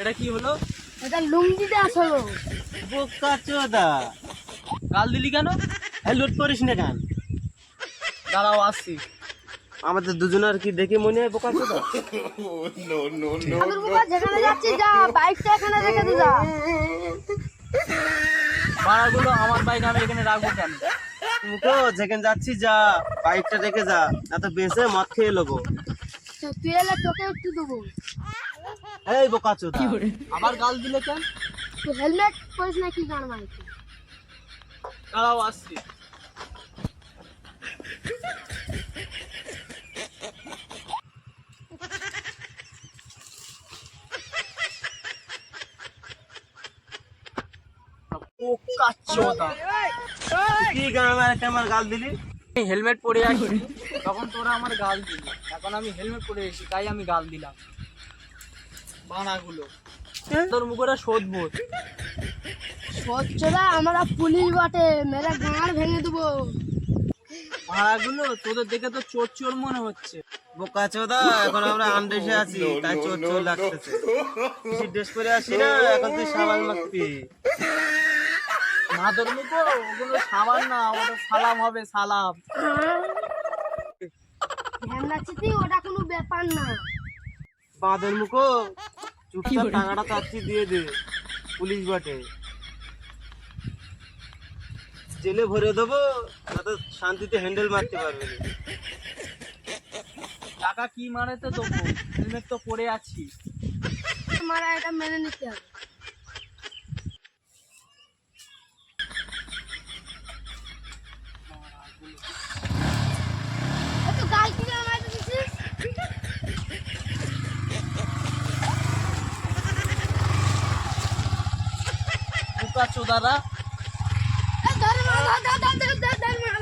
এটা কি হলো? এটা লুঙ্গিটা আসলো। বোকা চোদা, গাল দিলি কেন? লুট করিস না কেন? দাঁড়াও আসছি। আমাদের দুজনের কি দেখে মনে হয় বোকা চোদা? আমাদের বাবা যেখানে যাচ্ছি যা, বাইকটা এখানে রেখে দে যা। ভাড়াগুলো আমার বাইক আমি এখানে রাখবো কেন? তুমি তো যেখানে যাচ্ছি যা, বাইকটা রেখে যা, না তো বেঁচে মদ খেয়ে নেবো। তুই এলে তোকে একটু দেবো। এই বোকা চোদা, আবার গাল দিলে কেন? তুই হেলমেট পরিস না কি গান মারছি? দাঁড়াও আসছি। বোকা চোদা, কি গান মারতে আমার গাল দিলি? হেলমেট পরে আসি তখন তোরা আমার গাল দিলি, এখন আমি হেলমেট পরে এসেছি তাই আমি গাল দিলাম। বানাগুলো তোর মুখটা শোধবো। সচ্চরা আমরা পুলিশ বটে, মেরে গাঁড় ভেঙে দেবো। ভাড়াগুলো তোদের দেখে তো চোর চোর মনে হচ্ছে। বোকা চোদা, এখন আমরা আনদেশে আছি তাই চোর চোর লাগতেছে। কিছু ড্রেস করে আসি না, এখন তুই সাবান মাখবি। না তোর মুখো, ওগুলো সাবান না, ওটা সালাম হবে, সালাম। ধ্যান রাখছি ওটা কোনো ব্যাপার না। বাঁধের মুখো, চুপচাপ টাকাটা চাচ্ছি দিয়ে দে, পুলিশ বটে। জেলে ভরে দেবো, না তো শান্তিতে হ্যান্ডেল মারতে পারবে না। টাকা কি মারাতে দেবো, হেলমেট তো পরে আছি। মারা এটা মেনে নিতে হবে। এত গাল কি গান মারতে দিছিস? বোকা চোদারা, ধর মার, ধর ধর ধর ধর ধর মার।